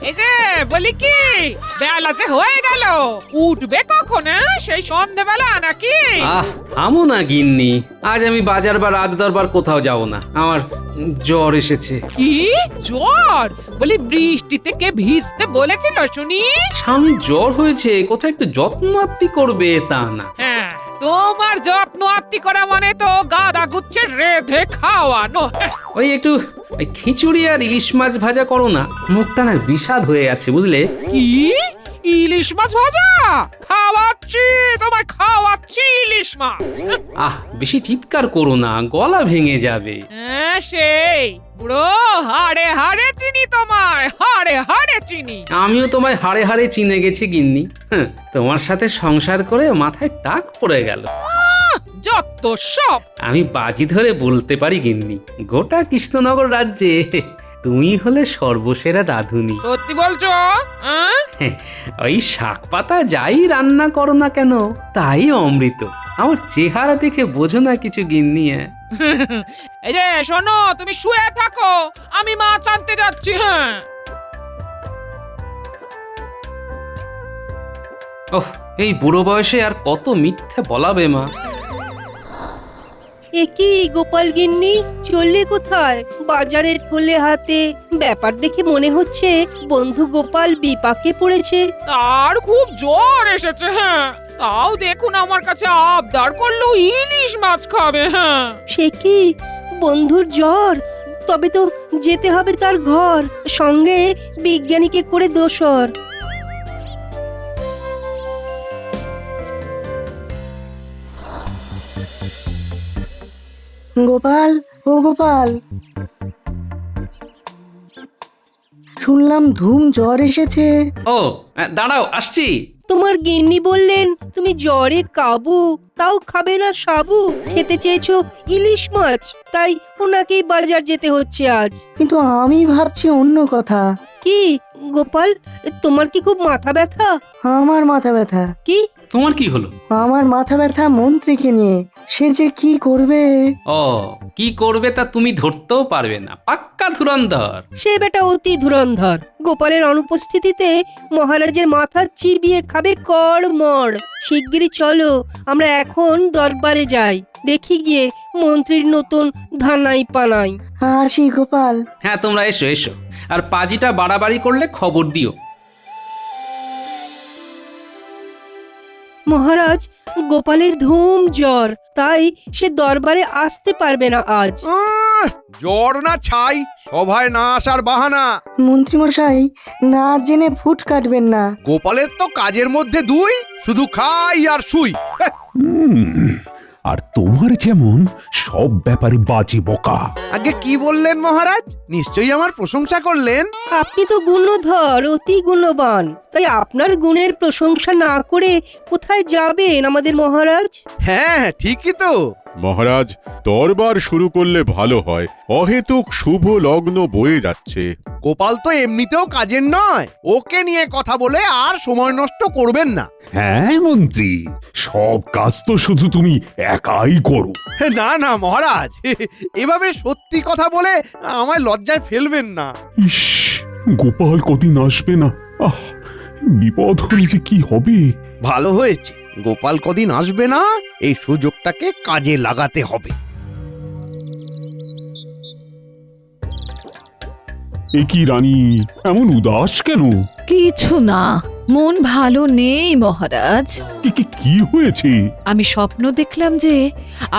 এই যে বলি কি, বেলা যে হয়ে গেল, উঠবে কখন? সেই সন্ধ্যেবেলা নাকি? থামো না গিন্নি, আজ আমি বাজার বা রাজ দরবার কোথাও যাব না। আমার জ্বর এসেছে। কি জ্বর? বলি বৃষ্টিতে কে ভিজতে বলেছিল শুনি? স্বামী জ্বর হয়েছে, কোথাও একটু যত্ন আত্তি করবে তা না। হ্যাঁ, তোমার যত্ন আত্তি করা মানে তো গাদা গুচ্ছে রেঁধে খাওয়ানো। ওই একটু খিচুড়ি আর ইলিশ মাছ ভাজা করো না, মুখটা না বিষাদ হয়ে আছে বুঝলে। কি ইলিশ মাছ ভাজা? খাওয়াচ্ছি তোমায়, খাওয়াচ্ছি ইলিশ মাছ। বেশি চিৎকার করো না, গলা ভেঙে যাবে। হ্যাঁ, সেই বুড়ো হাড়ে হাড়ে চিনি তোমায়, হাড়ে হাড়ে চিনি। আমিও তোমায় হাড়ে হাড়ে চিনে গেছি গিন্নি। তোমার সাথে সংসার করে মাথায় টাক পড়ে গেল। যত সব। আমি বাজি ধরে বলতে পারি গিন্নি, গোটা কৃষ্ণনগর রাজ্যে তুমি হলে সর্বসেরা রাঁধুনি। সত্যি বলছো? ওই শাক পাতা যাই রান্না করো না কেন, তাই অমৃত। আমার চেহারা দেখে বোঝো না কিছু গিন্নি? এই যে শোনো, তুমি শুয়ে থাকো, আমি মাছ আনতে যাচ্ছি। হ্যাঁ। ওহ, এই বুড়ো বয়সে আর কত মিথ্যে বলাবে মা। একই গোপাল গিন্নি, চললে কোথায়? বাজারের ঠোলে হাতে, ব্যাপার দেখে মনে হচ্ছে বন্ধু গোপাল বিপাকে পড়েছে। তার খুব জ্বর এসেছে। হ্যাঁ, তাও দেখুন আমার কাছে আবদার করলো ইলিশ মাছ খাবে। হ্যাঁ, সে কি, বন্ধুর জ্বর? তবে তো যেতে হবে তার ঘর, সঙ্গে বিজ্ঞানীকে করে দোসর। গোপাল, ও গোপাল, শুনলাম ধুম জ্বর এসেছে। ও দাঁড়াও, আসছি। তোমার গিন্নি বললেন তুমি জ্বরে কাবু, তাও খাবে না সাবু। খেতে চেয়েছো ইলিশ মাছ, তাই ওনাকেই বাজার যেতে হচ্ছে আজ। কিন্তু আমি ভাবছি অন্য কথা। কি গোপাল, তোমার কি খুব মাথা ব্যথা? আমার মাথা ব্যথা? কি তোমার কি হলো? আমার মাথা ব্যথা মন্ত্রীকে নিয়ে। সে যে কি করবে। ও, কি করবে তা তুমি ধরতেও পারবে না, পাক্কা ধুরন্ধর। সে বেটা অতি ধুরন্ধর। গোপালের অনুপস্থিতিতে মহারাজের মাথা চিবিয়ে খাবে কড়মড়। শিগগিরই চলো, আমরা এখন দরবারে যাই, দেখি গিয়ে মন্ত্রীর নতুন ধানাই পানাই। আসি গোপাল। হ্যাঁ, তোমরা এসো এসো, আর পাজিটা বাড়াবাড়ি করলে খবর দিও। মহারাজ, গোপালের ধুম জ্বর, তাই সে দরবারে আসতে পারবে না আজ। জ্বর না ছাই, সভায় না আসার বাহানা। মন্ত্রী মশাই, না জেনে ফুট কাটবেন না। গোপালের তো কাজের মধ্যে দুই, শুধু খাই আর শুই। আর তোমার যেমন সব ব্যাপারে বাজি বোকা। আগে কি বললেন মহারাজ? নিশ্চয়ই আমার প্রশংসা করলেন। আপনি তো গুণধর, অতি গুণবান, তাই আপনার গুণের প্রশংসা না করে কোথায় যাবেন আমাদের মহারাজ? হ্যাঁ, ঠিকই তো। মহারাজ, দরবার শুরু করলে ভালো হয়, অহেতুক শুভ লগ্ন বয়ে যাচ্ছে। গোপাল তো এমনিতেও কাজের নয়, ওকে নিয়ে কথা বলে আর সময় নষ্ট করবেন না। হ্যাঁ মন্ত্রী, সব কাজ তো শুধু তুমি একাই করো। না না মহারাজ, এভাবে সত্যি কথা বলে আমায় লজ্জায় ফেলবেন না। ইস, গোপাল কদিন আসবে না। বিপদ হলে যে কি হবে। ভালো হয়েছে, গোপাল কদিন আসবে না, এই সুযোগটাকে কাজে লাগাতে হবে। এ কি রানী, এমন উদাস কেন? কিছু না, মন ভালো নেই মহারাজ। কি হয়েছে? আমি স্বপ্ন দেখলাম যে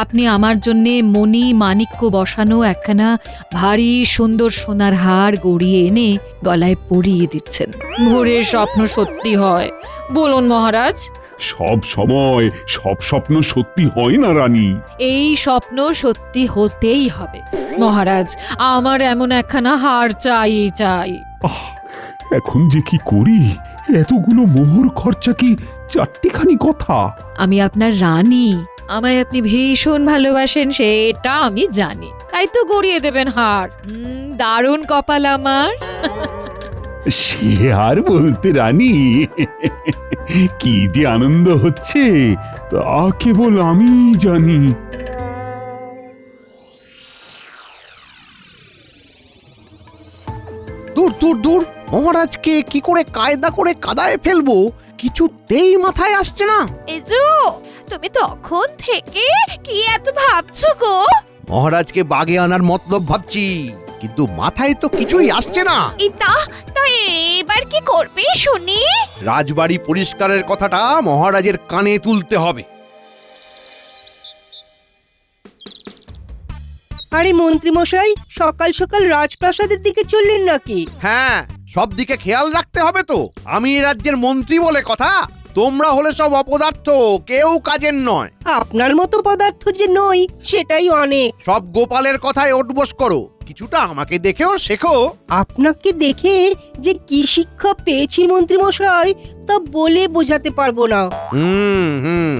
আপনি আমার জন্য মণি মাণিক্য বসানো একখানা ভারী সুন্দর সোনার হার গড়িয়ে এনে গলায় পরিয়ে দিচ্ছেন। ভোরের স্বপ্ন সত্যি হয়, বলুন মহারাজ? সব সময় সব স্বপ্ন সত্যি হয় না রানী। এই স্বপ্ন সত্যি হতেই হবে মহারাজ। আমার এমন একখানা হার চাই চাই। এখন যে কি করি, এতগুলো মোহর খরচা কি চারটিখানি কথা? আমি আপনার রানী, আমায় আপনি ভীষণ ভালোবাসেন সেটা আমি জানি, তাই তো গড়িয়ে দেবেন হার। দারুণ কপাল আমার। সে আর বলতে রানী, কি যে আনন্দ হচ্ছে তা কেবল আমি জানি। দূর দূর দূর, মহারাজকে কি করে কায়দা করে কাদায় ফেলবো কিছুতেই মাথায় আসছে না। এজো, তুমি তখন থেকে কি এত ভাবছো গো? মহারাজকে বাগে আনার মতলব ভাবছি, কিন্তু মাথায় তো কিছুই আসছে না। তা এবার কি করবে শুনি? রাজবাড়ি পরিষ্কারের কথাটা মহারাজের কানে তুলতে হবে। আরে মন্ত্রী মশাই, সকাল সকাল রাজপ্রাসাদের দিকে চললেন নাকি? হ্যাঁ, সব দিকে খেয়াল রাখতে হবে তো। আমি এই রাজ্যের মন্ত্রী বলে কথা, তোমরা হলে সব অপদার্থ, কেউ কাজের নয়। আপনার মতো পদার্থ যে নই সেটাই অনেক। সব গোপালের কথায় ওঠবোস করো, কিছুটা আমাকে দেখেও শেখো। আপনাকে দেখে যে কি শিক্ষা পেয়েছি মন্ত্রী মশাই তা বলে বোঝাতে পারবো না। হুম।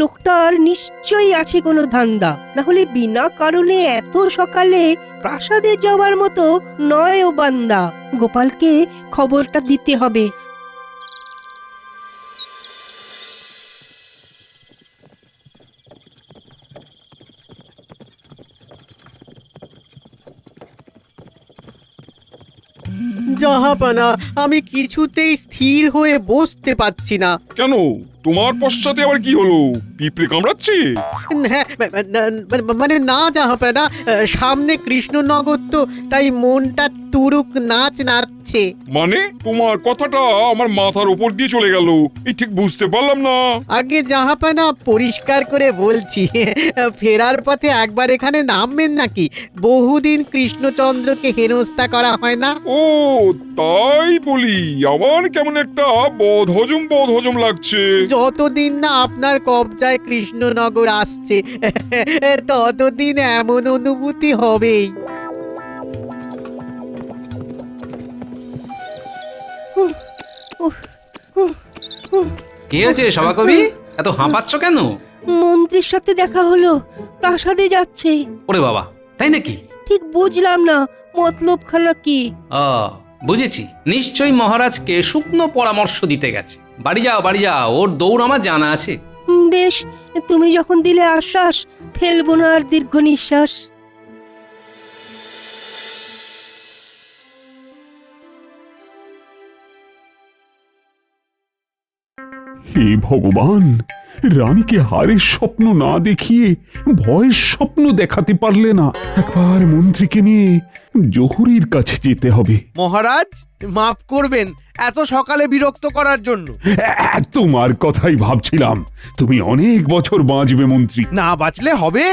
লোকটার নিশ্চয়ই আছে কোনো ধান্দা, না হলে বিনা কারণে এত সকালে প্রাসাদে যাওয়ার মতো নয় ও বান্দা। গোপালকে খবরটা দিতে হবে। জাহাপানা, আমি কিছুতেই স্থির হয়ে বসতে পারছি না। কেন, তোমার পশ্চাতে আবার কি হলো? পিঁপড়ে কামড়াচ্ছে? হ্যাঁ, মানে না জাহাপানা, সামনে কৃষ্ণনগর তো, তাই মনটা তুরুক নাচ নাচছে। মানে তোমার কথাটা আমার মাথার উপর দিয়ে চলে গেল, এই ঠিক বুঝতে পারলাম না। আগে জাহাপানা, পরিষ্কার করে বলছি, ফেরার পথে একবার এখানে নামবেন নাকি? বহুদিন কৃষ্ণচন্দ্রকে হেনস্থা করা হয় না। ও তাই বলি, আমার কেমন একটা বদহজম লাগছে। যতদিন না আপনার কবজায় কৃষ্ণনগর আসছে ততদিন এমন অনুভূতি হবেই। কি হয়েছে সভাকবি, এত হাঁপাচ্ছ কেন? মন্ত্রীর সাথে দেখা হলো, প্রাসাদে যাচ্ছে। ওরে বাবা, তাই নাকি? ঠিক বুঝলাম না মতলবখানা কি। বুঝেছি, নিশ্চয়ই মহারাজকে শুকনো পরামর্শ দিতে গেছে। বাড়ি যাও, ওর দৌড় আমার জানা আছে। বেশ, তুমি যখন দিলে আশ্বাস, ফেলবো না আর দীর্ঘ নিঃশ্বাস। হে ভগবান, রানীকে হারের স্বপ্ন না দেখিয়ে ভয়ের স্বপ্ন দেখাতে পারলে না। একবার মন্ত্রীকে নিয়ে জহুরির কাছে যেতে হবে। মহারাজ মাফ করবেন এত সকালে বিরক্ত করার জন্য। তোমার কথাই ভাবছিলাম, তুমি অনেক বছর বাঁচবে মন্ত্রী। না বাঁচলে হবে,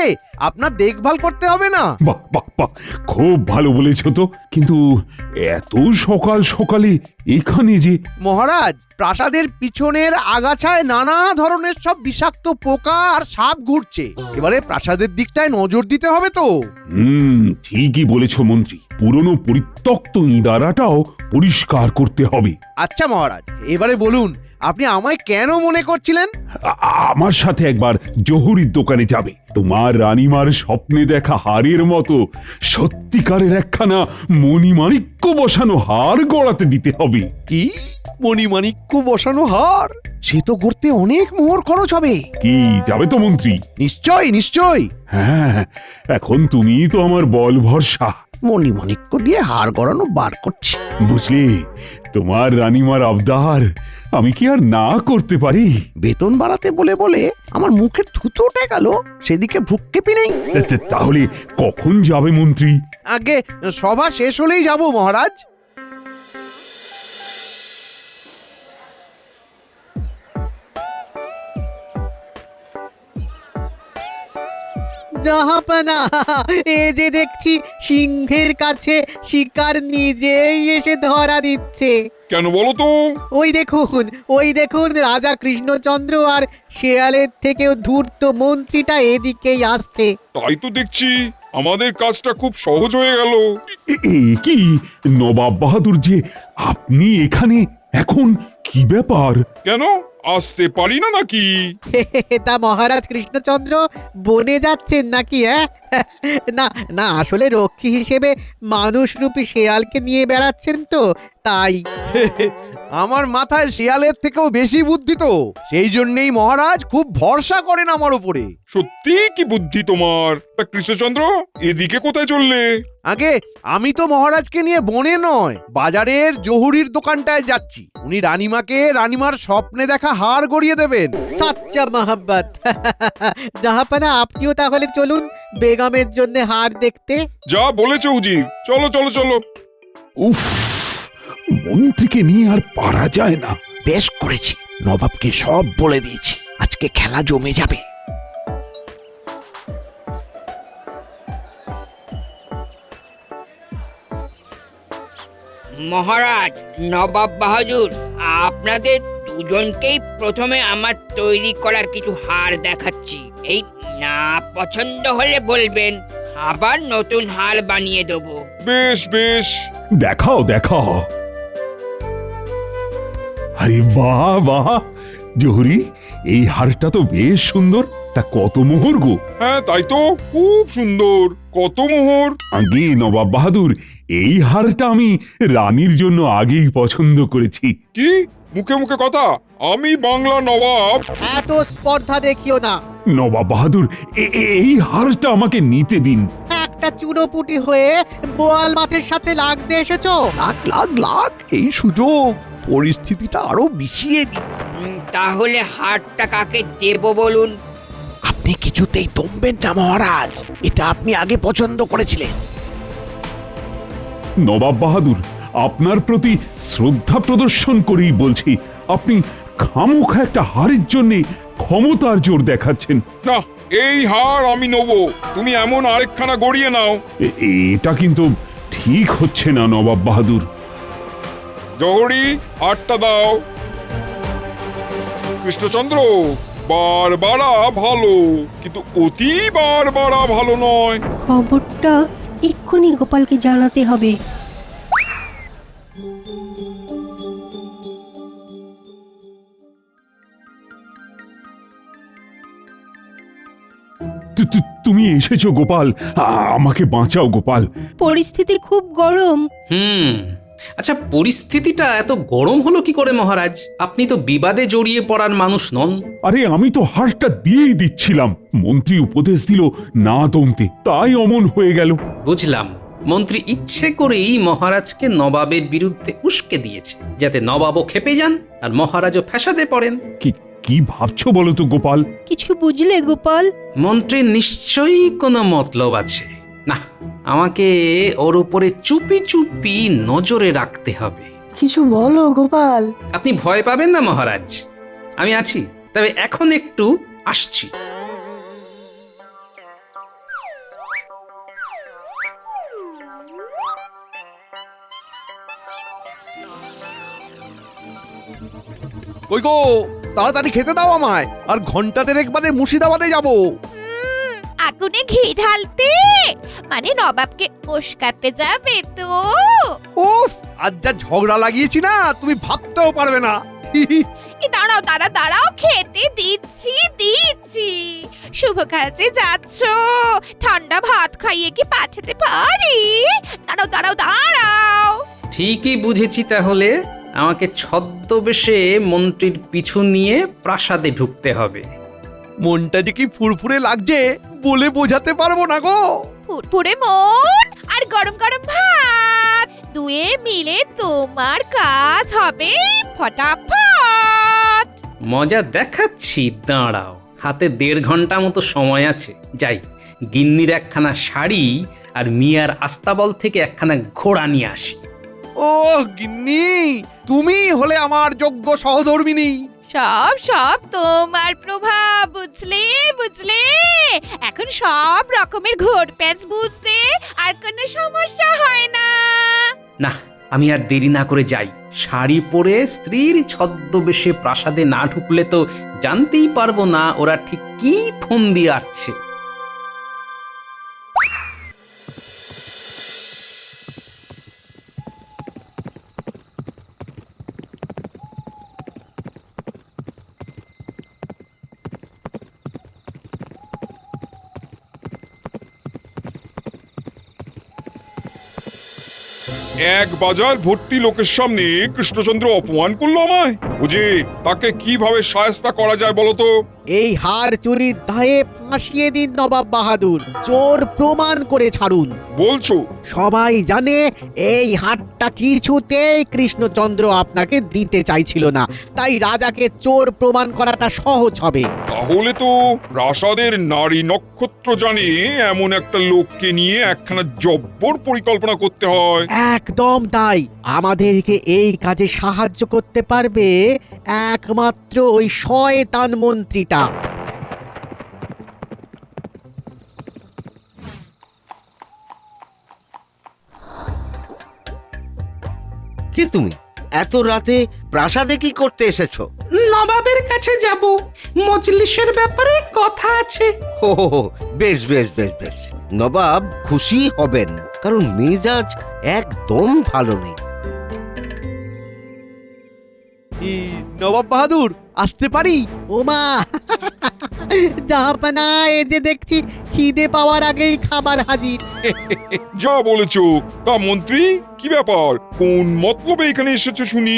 আপনার দেখভাল করতে হবে না। বাহ বাহ বাহ, খুব ভালো বলেছ তো। কিন্তু এত সকাল সকালে এখানে যে? মহারাজ, প্রাসাদের পিছনের আগাছায় নানা ধরনের সব বিষাক্ত পোকা আর সাপ ঘুরছে। এবারে প্রাসাদের দিকটায় নজর দিতে হবে তো। ঠিকই বলেছ মন্ত্রী, পুরনো পরিত্যক্ত ইঁদারাটাও পরিষ্কার করতে হবে। আচ্ছা মহারাজ, এবারে বলুন আপনি আমায় কেন মনে করছিলেন? আমার সাথে একবার জহুরির দোকানে যাবে। তোমার রানীমার স্বপ্নে দেখা হারের মতো সত্যিকারের একখানা মণিমাণিক্য বসানো হার গড়াতে দিতে হবে। কি মণিমাণিক্য বসানো হার? সে তো করতে অনেক মোহর খরচ হবে। কি, যাবে তো মন্ত্রী? নিশ্চয়। হ্যাঁ, এখন তুমি তো আমার বল ভরসা। মণিমাণিক্য দিয়ে হার গড়ানো বার করছি। বুঝলে, তোমার রানীমার আবদার আমি কি আর না করতে পারি? বেতন বাড়াতে বলে বলে আমার মুখে থুতু উঠে গেল, সেদিকে ভ্রুক্ষেপই নেই। তাহলে কখন যাবে মন্ত্রী? আগে সভা শেষ হলেই যাব মহারাজ। জাহাপানা, এ যে দেখছি সিংহের কাছে শিকার নিজেই এসে ধরা দিচ্ছে। কেন বলো তো? ওই দেখুন রাজা কৃষ্ণচন্দ্র আর শেয়ালের থেকেও ধূর্ত মন্ত্রীটা এদিকেই আসছে। তাই তো দেখছি, আমাদের কাজটা খুব সহজ হয়ে গেল। কি নবাব বাহাদুর, যে আপনি এখানে এখন? কি ব্যাপার? কেন আসতে পারি না নাকি? তা মহারাজ কৃষ্ণচন্দ্র বনে যাচ্ছেন নাকি? না, আসলে রক্ষী হিসেবে মানুষরূপী শেয়ালকে নিয়ে বেড়াচ্ছেন তো, তাই। আমার মাথায় শিয়ালের থেকেও বেশি বুদ্ধি তো, সেই জন্যই মহারাজ খুব ভরসা করেন আমার উপরে। সত্যি কি বুদ্ধি তোমার! তা কৃষ্ণচন্দ্র, এদিকে কোথায় চললে? আগে আমি তো মহারাজকে নিয়ে বনে নয়, বাজারের জহুরির দোকানটায় যাচ্ছি। উনি রানীমাকে রানীমার স্বপ্নে দেখা হার গড়িয়ে দেবেন। সাচ্চা মহাব্বত। জাহাপানা, আপনিও তাহলে চলুন বেগমের জন্য হার দেখতে। যা বলেছো উজির, চলো চলো চলো। উফ, মন্ত্রীকে নিয়ে আর পারা যায় না। বেশ করেছি, নবাবকে সব বলে দিয়েছি, আজকে খেলা জমে যাবে। মহারাজ, নবাব বাহাদুর, আপনাদের দুজনকেই প্রথমে আমার তৈরি করার কিছু হার দেখাচ্ছি। এই না পছন্দ হলে বলবেন, আবার নতুন হার বানিয়ে দেবো। বেশ বেশ, দেখাও দেখাও। আরে বাহ বাহ, জহুরি, এই হারটা তো বেশ সুন্দর। তা কত মোহর গো? হ্যাঁ তাই তো, খুব সুন্দর। কত মোহর! আগে নবাব বাহাদুর, এই হারটা আমি রানীর জন্য আগেই পছন্দ করেছি। কি মুখে মুখে কথা! আমি বাংলা নবাব। এত স্পর্ধা দেখিও না। নবাব বাহাদুর, এই হারটা আমাকে নিতে দিন। একটা চুনোপুটি হয়ে বোয়াল মাছের সাথে লাগতে এসেছো। লাখ লাখ লাখ, এই সুযোগ, পরিস্থিতিটা আরো মিশিয়ে দিই। তাহলে হারটা কাকে দেব বলুন? আপনি কিছুতেই দমবেন না মহারাজ, এটা আপনি আগে পছন্দ করেছিলেন। নবাব বাহাদুর, আপনার প্রতি শ্রদ্ধা প্রদর্শন করেই বলছি, আপনি খামোখা একটা হারের জন্য ক্ষমতার জোর দেখাচ্ছেন। না, এই হার আমি নেব। তুমি এমন আরেকখানা গড়িয়ে নাও। এটা কিন্তু ঠিক হচ্ছে না নবাব বাহাদুর। জহরি, হারটা দাও। কৃষ্ণচন্দ্র, বারবারা ভালো, কিন্তু অতি বারবারা ভালো নয়। খবরটা এক্ষুনি গোপালকে জানাতে হবে। তুমি এসেছো গোপাল, আমাকে বাঁচাও গোপাল। পরিস্থিতি খুব গরম। আচ্ছা, পরিস্থিতিটা এত গরম হলো কি করে মহারাজ? আপনি তো বিবাদে জড়িয়ে পড়ার মানুষ নন। আরে আমি তো হারটা দিয়েই দিচ্ছিলাম, মন্ত্রী উপদেশ দিল না দমতে, তাই অমন হয়ে গেল। বুঝলাম, মন্ত্রী ইচ্ছে করেই মহারাজকে নবাবের বিরুদ্ধে উস্কে দিয়েছে, যাতে নবাবও খেপে যান আর মহারাজও ফ্যাসাদে পড়েন। কি ভাবছো বলো তো গোপাল? কিছু বুঝলে গোপাল? মন্ত্রীর নিশ্চয়ই কোনো মতলব আছে। না, আমাকে ওর উপরে চুপি চুপি নজরে রাখতে হবে। কিছু বলো গোপাল। আপনি ভয় পাবেন না মহারাজ, আমি আছি। তবে এখন একটু আসছি। কই গো, তাড়াতাড়ি খেতে দাও আমায়, আর ঘন্টা দেড়েক বাদে মুর্শিদাবাদে যাব। আগুনে ঘি ঢালতে, মানে নবাবকে উস্কাতে যাবে তো? উফ, আজ যা ঝগড়া লাগিয়েছি না, তুমি ভাবতেও পারবে না। দাঁড়াও দাঁড়াও দাঁড়াও, খেতে দিচ্ছি। শুভ কাজে যাচ্ছ, ঠান্ডা ভাত খাইয়ে কি পাঠাতে পারি? দাঁড়াও দাঁড়াও দাঁড়াও। ঠিকই বুঝেছি, তাহলে আমাকে ছদ্মবেশে মন্ত্রীর পিছু নিয়ে প্রাসাদে ঢুকতে হবে। মনটা যে কি ফুরফুরে লাগছে বলে বোঝাতে পারবো না গো। ফুরফুরে মন আর গরম গরম ভাত, দুয়ে মিলে তোমার কাজ হবে ফটাফট। মজা দেখাচ্ছি, দাঁড়াও। হাতে 1.5 ঘন্টা মতো সময় আছে। যাই, গিন্নির একখানা শাড়ি আর মিয়ার আস্তাবল থেকে একখানা ঘোড়া নিয়ে আসি। ও গিন্নি, তুমি হলে আমার যোগ্য সহধর্মিনী। সব তোমার প্রভাব, বুঝলে। এখন সব রকমের ঘোর প্যাঁচ বুঝতে আর কোনো সমস্যা হয় না। না, আমি আর দেরি না করে যাই। শাড়ি পরে স্ত্রীর ছদ্মবেশে প্রাসাদে না ঢুকলে তো জানতেই পারবো না ওরা ঠিক কি ফোন দিয়ে আসছে। এক বাজার ভর্তি লোকের সামনে কৃষ্ণচন্দ্র অপমান করলো আমায়। উজির, তাকে কিভাবে শায়েস্তা করা যায় বলো তো? এই হার চুরির দায়ে ফাঁসিয়ে দিন নবাব বাহাদুর, চোর প্রমাণ করে ছাড়ুন। বলছো? সবাই জানে এই হারটা কিছুতেই কৃষ্ণচন্দ্র আপনাকে দিতে চাইছিল না, তাই রাজাকে চোর প্রমাণ করাটা সহজ হবে। তাহলে তো প্রাসাদের নারী নক্ষত্র জানে এমন একটা লোককে নিয়ে একখানা জব্বর পরিকল্পনা করতে হয়। একদম তাই। আমাদেরকে এই কাজে সাহায্য করতে পারবে একমাত্র ওই শয়তান মন্ত্রীটা। কি তুমি এত রাতে প্রাসাদে কি করতে এসেছো? নবাবের কাছে যাব, মজলিসের ব্যাপারে কথা আছে। ও বেশ বেশ বেশ বেশ, নবাব খুশি হবেন, কারণ মেজাজ একদম ভালো নেই। নবাব বাহাদুর, আসতে পারি? ওমা জাহাপানা, এ যে দেখছি খিদে পাওয়ার আগেই খাবার হাজির। যা বলেছো। তা মন্ত্রী, কি ব্যাপার? কোন মতলবে এখানে এসেছো শুনি?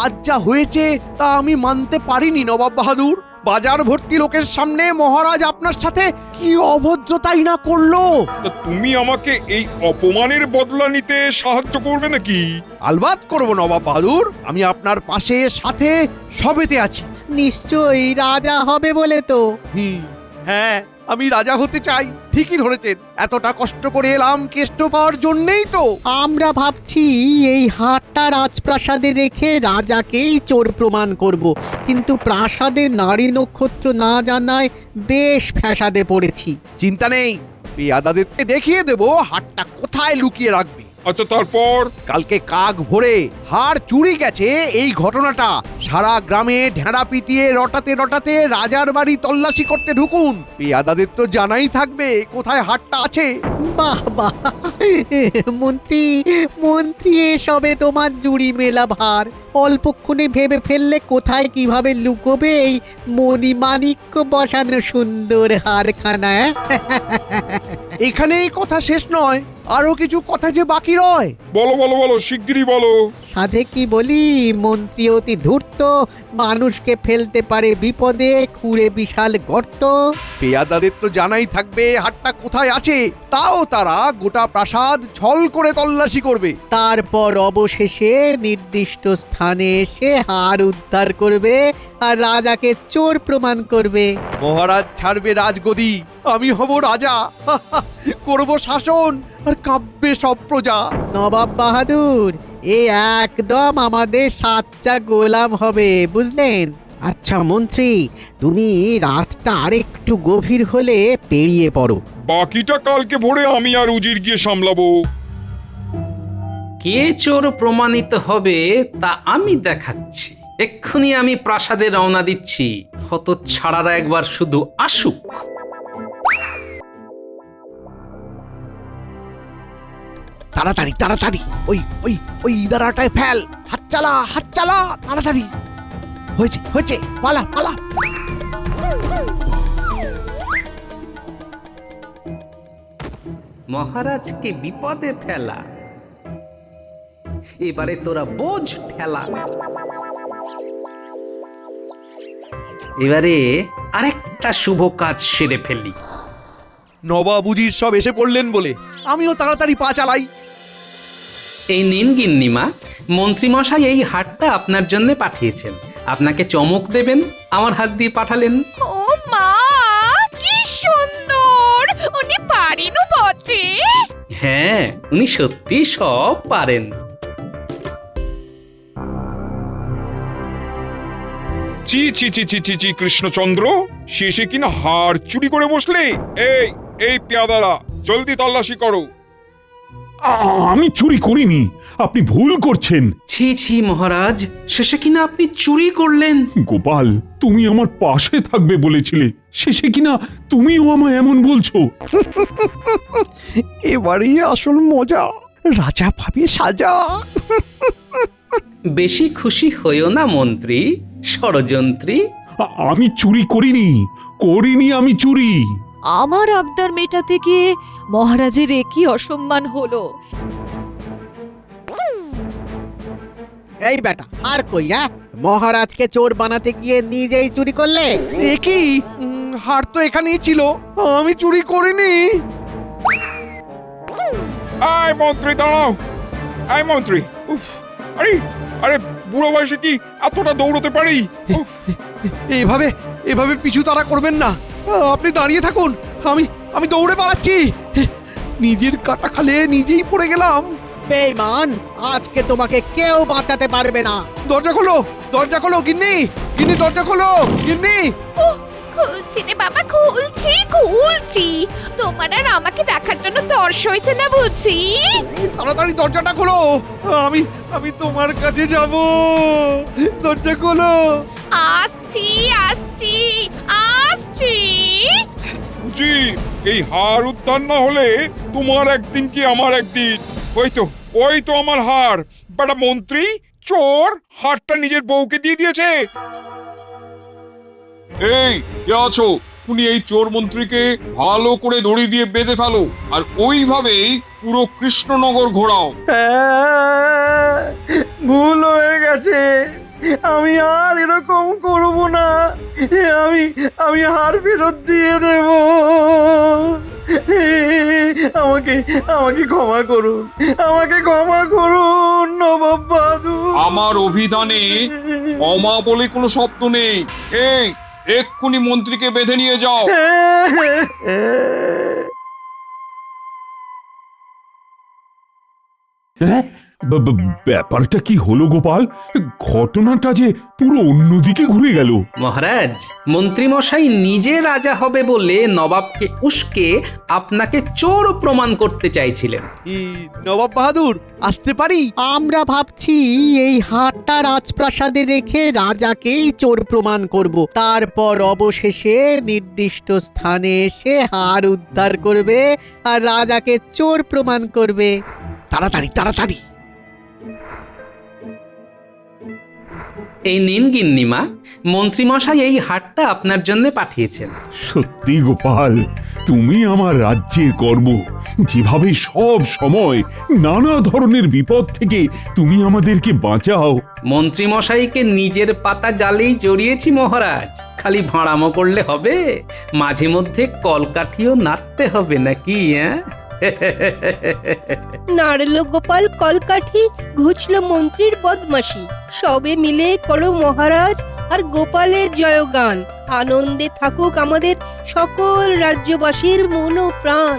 আজ যা হয়েছে তা আমি মানতে পারিনি নবাব বাহাদুর। বাজার ভর্তি লোকের সামনে মহারাজ আপনার সাথে কি অভদ্রতাই না করলো। তা তুমি আমাকে এই অপমানের বদলা নিতে সাহায্য করবে নাকি? আলবাত করবো নবাব বাহাদুর, আমি আপনার পাশে সাথে সবেতে আছি। নিশ্চয়ই রাজা হবে বলে তো। হ্যাঁ, আমি রাজা হতে চাই। ঠিকই ধরেছেন, এতটা কষ্ট করে এলাম কেষ্ট পাওয়ার জন্যই তো। আমরা ভাবছি এই হারটা রাজপ্রাসাদে রেখে রাজাকেই চোর প্রমাণ করব, কিন্তু প্রাসাদে নারী নক্ষত্র না জানায় বেশ ফ্যাসাদে পড়েছি। চিন্তা নেই, পেয়াদাদেরকে দেখিয়ে দেব হারটা কোথায় লুকিয়ে রাখবে। আচ্ছা, তারপর? কালকে কাক ভোরে হার চুরি গেছে এই ঘটনাটা সারা গ্রামে ঢেঁড়া পিটিয়ে রটাতে রটাতে রাজার বাড়ি তল্লাশি করতে ঢুকুন। পেয়াদাদের তো জানাই থাকবে কোথায় হারটা আছে। বাহ বাহ, মন্ত্রী মন্ত্রী, এসবে তোমার জুড়ি মেলা ভার। অল্পক্ষণে ভেবে ফেললে কোথায় কিভাবে লুকোবে এই মণিমাণিক্য বসানো সুন্দর হারখানা। এখানেই কথা শেষ নয়, আরো কিছু কথা যে বাকি রয়। বলো বলো বলো, শিগগিরই বলো। সাধে কি বলি, মন্ত্রী অতি ধূর্ত, মানুষকে ফেলতে পারে বিপদে, খুঁড়ে বিশাল গর্ত। পেয়াদাদের তো জানাই থাকবে হারটা কোথায় আছে, তাও তারা গোটা প্রাসাদ ছল করে তল্লাশি করবে। তারপর অবশেষে নির্দিষ্ট স্থানে এসে হার উদ্ধার করবে আর রাজাকে চোর প্রমাণ করবে। মহারাজ ছাড়বে রাজগদি, আমি হব রাজা, করব শাসন, আর কাঁপবে সব প্রজা। নবাব বাহাদুর, এ একদম আমাদের সাচ্চা গোলাম হবে, বুঝলেন? আচ্ছা মন্ত্রী, তুমি রাতটা আরেকটু গভীর হলে পেরিয়ে পড়ো। বাকিটা কালকে ভোরে আমি আর উজির গিয়ে সামলাবো। কে চোর প্রমাণিত হবে তা আমি দেখাচ্ছি। এক্ষুনি আমি প্রাসাদে রওনা দিচ্ছি, হতচ্ছাড়ারা একবার শুধু আসুক। তাড়াতাড়ি তাড়াতাড়ি, ওই ওই ওই ইদারাটায় ফেল, হাত চালা হাত চালা, তাড়াতাড়ি। হয়েছে হয়েছে, পালা পালা। মহারাজকে বিপদে ফেলা, এবারে তোরা বোঝ ঠেলা। এবারে আরেকটা শুভ কাজ সেরে ফেলি। নবাব উজির সব এসে পড়লেন বলে আমিও তাড়াতাড়ি পা চালাই। এই নিন গিন্নিমা, মন্ত্রীমশাই এই হারটা আপনার জন্য পাঠিয়েছেন। আপনাকে চমক দেবেন, আমার হাত দিয়ে পাঠালেন। ও মা, কি সুন্দর! উনি পারেনও বটে। হ্যাঁ, উনি সত্যি সব পারেন। চি চি চি চি চি চি, কৃষ্ণচন্দ্র, শেষে কিনা হার চুরি করে বসলে? এই এই পেয়াদারা, জলদি তল্লাশি করো। আমি চুরি করিনি, আপনি ভুল করছেন। ছি ছি মহারাজ, শেষে কিনা আপনি চুরি করলেন। গোপাল, তুমি আমার পাশে থাকবে বলেছিলে, শেষে কিনা তুমিও আমায় এমন বলছো। এবারেই আসল মজা, রাজা ভাবি সাজা। বেশি খুশি হইও না মন্ত্রী, ষড়যন্ত্রী। আমি চুরি করিনি, করিনি আমি চুরি। আমার আবদার মেটাতে গিয়ে মহারাজের একই অসম্মান হলো। এই বেটা আর কই মহারাজকে চোর বানাতে গিয়ে নিজেই চুরি করলে? এ কি হার তো এখানেই ছিল, আমি চুরি করিনি। আয় মন্ত্রী দাঁড়াও, আয় মন্ত্রী। উফ, আরে আরে বুড়ো বয়সে কি এতটা দৌড়তে পারি? উফ, এভাবে এভাবে পিছু তাড়া করবেন না, আপনি দাঁড়িয়ে থাকুন, আমি আমি দৌড়ে পালাচ্ছি। নিজের কাটা খালে নিজেই পড়ে গেলাম। বেঈমান, আজকে তোমাকে কেউ বাঁচাতে পারবে না। দরজা খোলো, দরজা খোলো, গিন্নি গিন্নি দরজা খোলো, গিন্নি। খুলছি রে বাবা, খুলছি। তোমার আর আমাকে দেখার জন্য তর্স হয়েছে না বুঝি? তাড়াতাড়ি দরজাটা খোলো, আমি আমি তোমার কাছে যাব, দরজা খোলো। আসছি। জি, এই হার উদ্ধার না হলে তোমার একদিন কি আমার একদিন। ওই তো আমার হার। বেটা মন্ত্রী চোর হারটা নিজের বউকে দিয়ে দিয়েছে। এই কে আছো? তুমি এই চোর মন্ত্রীকে ভালো করে দড়ি দিয়ে বেঁধে ফেলো, আর ওইভাবেই পুরো কৃষ্ণনগর ঘোরাও। ভুল হয়ে গেছে, আমি আর এরকম করব না, আমি হার ফেরত দিয়ে দেব। আমাকে ক্ষমা করুন নবাব বাহাদুর। আমার অভিধানে ক্ষমা বলে কোনো শব্দ নেই। এই এক্ষুনি মন্ত্রীকে বেঁধে নিয়ে যাও। হ্যাঁ, ব্যাপারটা কি হলো গোপাল? ঘটনাটা যে পুরো অন্যদিকে ঘুরে গেল। মহারাজ, মন্ত্রীমশাই নিজে রাজা হবে বলে নবাবকে উস্কে আপনাকে চোর প্রমাণ করতে চাইছিলেন। নবাব বাহাদুর আসতে পারি? আমরা ভাবছি এই হারটা রাজপ্রাসাদে রেখে রাজাকেই চোর প্রমাণ করব, তারপর অবশেষে নির্দিষ্ট স্থানে এসে হার উদ্ধার করবে আর রাজাকে চোর প্রমাণ করবে। তাড়াতাড়ি। এই নিন গিন্নিমা, মন্ত্রীমশাই এই হারটা আপনার জন্য পাঠিয়েছেন। সত্যি গোপাল, তুমি আমার রাজ্যের গর্ব। যেভাবে সব সময় নানা ধরনের বিপদ থেকে তুমি আমাদেরকে বাঁচাও। মন্ত্রীমশাইকে নিজের পাতা জালেই জড়িয়েছি মহারাজ, খালি ভাঁড়ামো করলে হবে? মাঝে মধ্যে কলকাঠিও নাড়তে হবে নাকি? নাড়ল গোপাল কলকাঠি, ঘুচল মন্ত্রীর বদমাশি। সবে মিলে করো মহারাজ আর গোপালের জয়গান। আনন্দে থাকুক আমাদের সকল রাজ্যবাসীর মন ও প্রাণ।